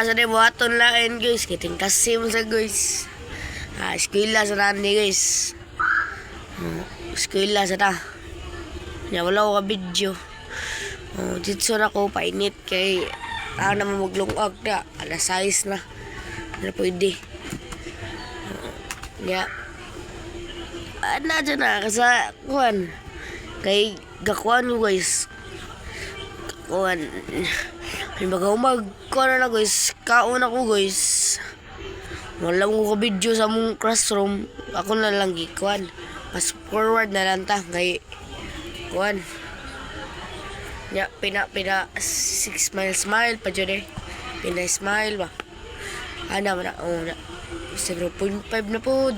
asa na buhaton lain guys. Kiting kasim sa guys. Eskwela sa nani guys. Eskwela sa ta. Nya wala ko ka video. Dito na ko painit kay na maglungag na. Alas 6 na. Na pwede. Nya dyan na sa kuhan. Kay gakuan ko guys. Gakuan. May mag kuhan na guys. Kaon ako guys. Wala ko ka-video sa mong classroom. Ako na lang gikuan. Mas forward na lang ta. Kay kuhan. Ya, pina 6 smile pa dyan eh. Pina smile ba. Ano na. 0.5 na po.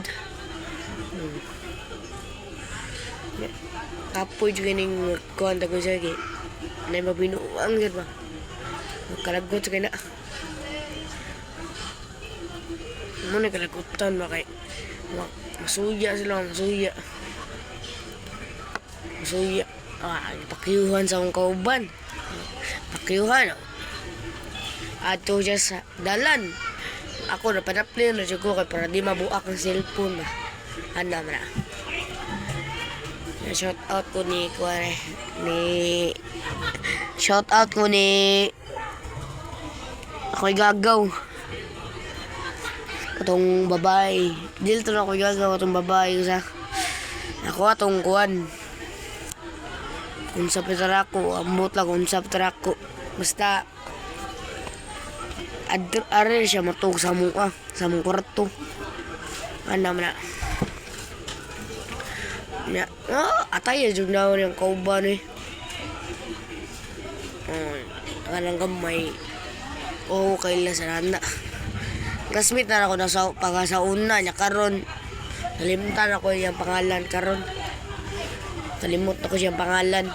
Kapoy juga ning kuhan ta ko siya kay na mabinuang gid ba. Kalagot sa kina. Mo na kalagutan ba kay masuya sila, masuya. Pakiyuhan sa akong kauban. Pakiyuhan. Ato siya sa dalan. Ako na panaplin na siya ko kay para di mabuak ang cellphone ba. Ano na. Shout out ko shout out ko ni ako'y gagaw atong babae dito na ako'y gagaw atong babae sa ako atong kuwan unsap na ko ambot lang unsap na ko basta are siya matug sa mong kwarto ano na ya, atay jud na yung kauban eh. Kanang gamay. Kaila sa nana. Classmate na ako na sa una niya karon. Nalimutan ako yung pangalan karon. Nalimut ako siyang pangalan.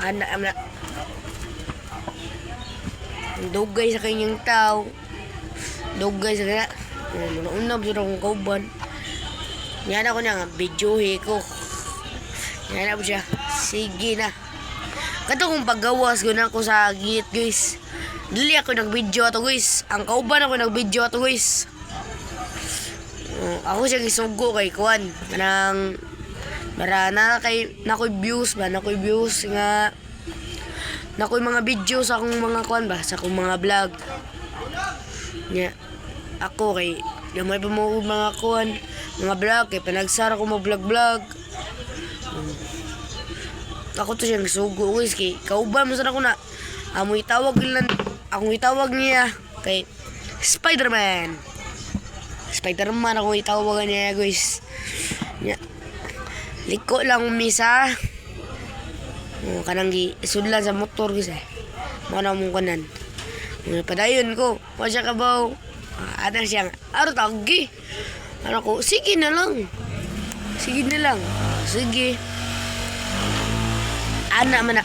Ana. Dugay sa kanyang tao. Dugay sa kanya. Una ba akong kauban. Yan ako na nga, videohe ko. Yan ako siya. Sige na. Kato kung paggawas ko na ako sa git guys. Dili ako nag-video ato guys. Ang kauban ako nag-video ato guys. Ako siya gisugo kay Kuan. Manang marana kay nakoy views ba? Nakoy views nga. Nakoy mga video sa akong mga Kuan ba? Sa akong mga vlog. Nya. Ako kay may pa mo mga Kuan. Mga vlog, kay panagsara ko mag-vlog. Ako to siyang sugo guys, kay kauban mo sana ko na akong itawag niya kay Spider-Man akong itawagan niya guys. Liko lang umisa kanang isudlan sa motor guys mana mong kanan padayon ko pa siya kabaw ada siyang tagi. Ano ko, sige na lang. Sige. Ana man na.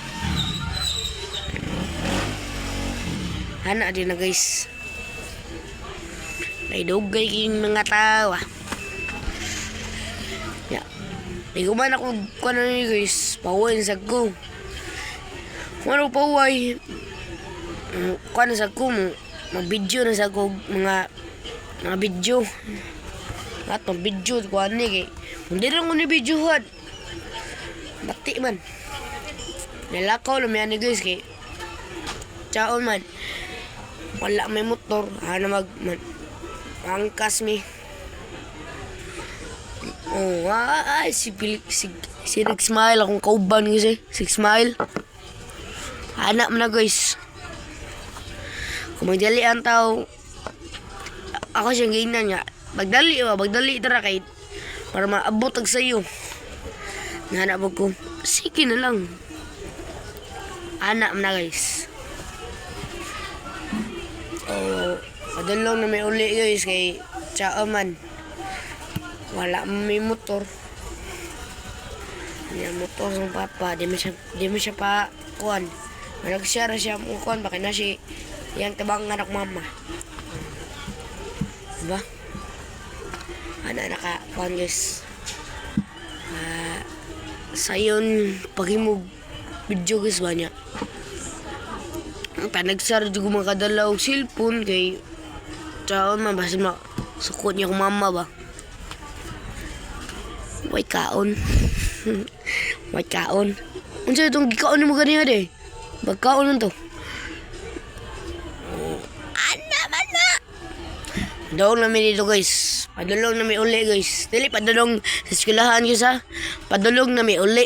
Ana din na guys. May dugay kayong mga tao. Ya. Iguman ako kuno ni guys. Pawain sa ko. Kuno paway. Kuno sa ko mag-video na sa ko mga video. Atong video ko ani kay hindi lang ko ni videohan bati man nilakaw lang yan guys kay chaon man wala may motor angkas mi si Rick Smile akong kauban guys si Smile anak mo na guys kung magdali ang tao ako siyang gainan niya magdali tara kay para maabot ag sayo. Nahanap ko. Sige na lang. Anak na guys. Padulong na may uli guys kay tsaka man. Wala may motor. Yan motor ng papa. Di mo siya pa kuhan. Nag-share siya mo kuhan. Baka na siya yung tabang anak mama. Diba? Naka-kuhan guys. Sayon, pag mo video guys ba niya. Panagsar jud ko makadala og cellphone kay taon man basta sukot niya kong mama ba. Way kaon. Way kaon. Unsa itong gikaon mo ganiya de? Bagkaon man to. Ana man na. Daong namin dito guys. Padulong namin uli guys. Dili padulong sa eskwelahan guys ha. Padulong namin uli.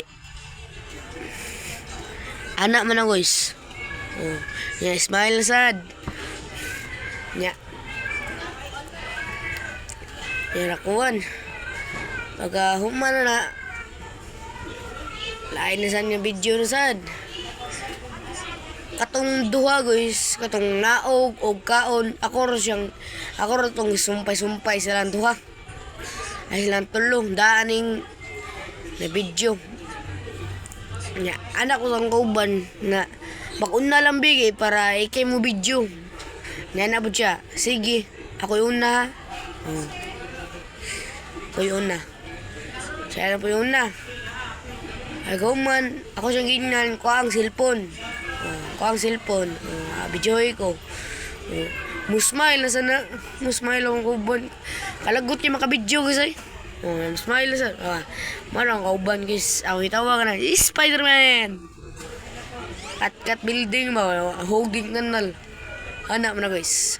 Anak man na guys. Oh, ya smile sad. Ya. Ya rakuan. Pagka human na lain na sad nga video na sad. Katong duha guys, katong naog o kaon, ako ro tong sumpay-sumpay silang duha. Ay silang tulong daaning na video. Nya, anak ko sang kauban na mag-una lang bigay para ikay mo video. Nya na po siya. Sige, ako yung una. Oh. Ako yung una. Siya na po yung una. Ay kauman, ako siyang ginan ko ang cellphone. Ko ang cellphone. Videoy ko. Musmile na sana. Musmile akong kauban. Kalagot niya makabidyo guys ay. Musmile na sana. Marang kauban guys. Ako itawa ka na. Spider-Man! Kat building ba? Holding kanal. Anak mo na guys.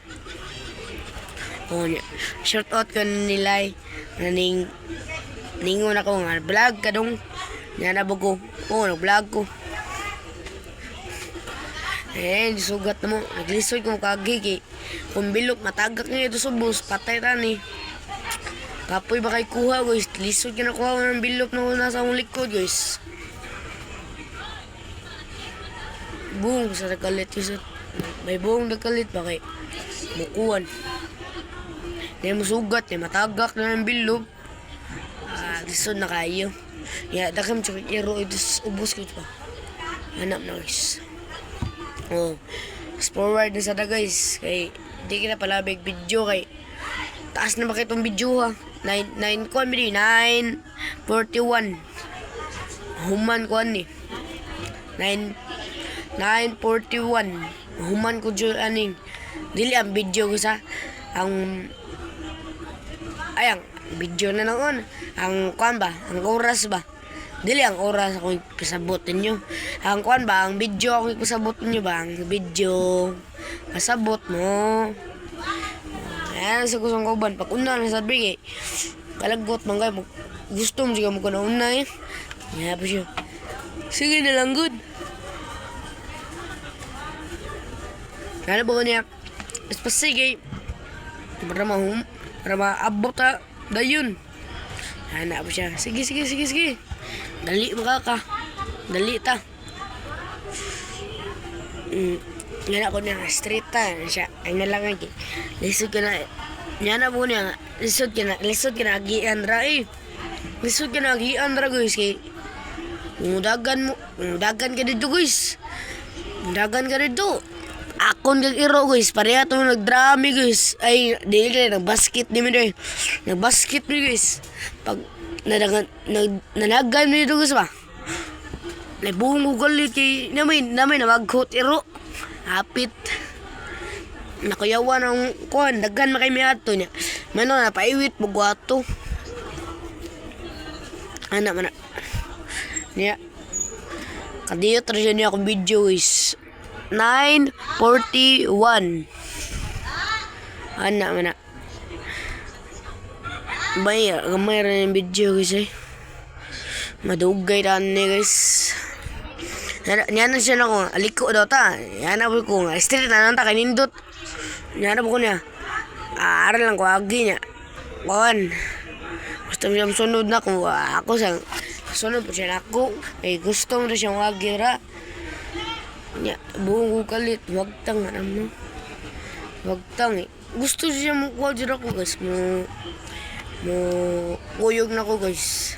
Shout out ka nila. Ningon ako nga. Vlog ka dong. Nanabog ko. Nag-vlog ko. Sugat na mo. Naglisoy ko kagigi. Kung bilok, matagak niya ito sa bus. Patay tani. Kapoy ba kay kuha guys. Lisoy ka na kuha ng bilok na nasa akong likod guys. Buong sa nagkalit guys. May buong nagkalit ba kay mukuan. Hindi mo sugat. Matagak na ng bilok. Lisod na kayo. Dakam tsaka iro ito ubos ko ito pa. Hanap na guys. Fast forward na sada guys. Kay di kita palabig video kay taas na ba kayo itong video ha. 9:41. Human ko ani. 9:41. Human ko dyan aning. Dili ang video ko sa ang ayang video na noon. Ang kuan ba? Ang oras ba? Dili ang oras ako ipasabot ninyo. Ang kuan ba? Ang video ako ipasabot ninyo ba? Ang video pasabot mo. Ayan sa kusang kauban. Pag una na sabi kalagot man kayo. Gusto mo siya mo ka na una eh. Kaya po siya. Sige na lang good. Kaya po niya. Sige. Para maabot ha. Dayon. Anak po siya. Sige. Dali makaka. Dali ta. Yan ako niya. Straight ta. Siya. Ay nalangan ki. Lisod ka na. Yan na po niya. Lisod ka na. Agian ra eh. Lisod ka na. Agian ra guys. Kay mudagan ka dito guys. Mudagan ka dito. Akon kag iro guys. Pareha itong nagdrami guys. Ay. Dili ka nagbasket ni mi doy. Nagbasket mi guys. Pag nanagan mo dito guys ba? Buong ugalit kay namin na maghot iro. Hapit. Nakuyawan ang kuhan. Dagan makay may ato niya. Mano na paiwit mo guwato. Anak man na. Niya. Kadiyot rin niya akong video guys. 9:41. Anak man na. Gamay rin yung video guys eh. Madugay taan niya guys. Yan na siya na ko. Aliko daw ta. Yan na po ko. Street na nanta kay nindot. Yan na po ko niya. Aral lang ko agi niya. Kuhan. Gusto mo siyang sunod na ko. Ako siyang sunod po siya na ako. Gusto mo na siyang agi ra. Buong ko kalit. Wagtang na mo. Wagtang eh. Gusto siya mo kuha dyan ako guys. Mo kuyog na ko guys.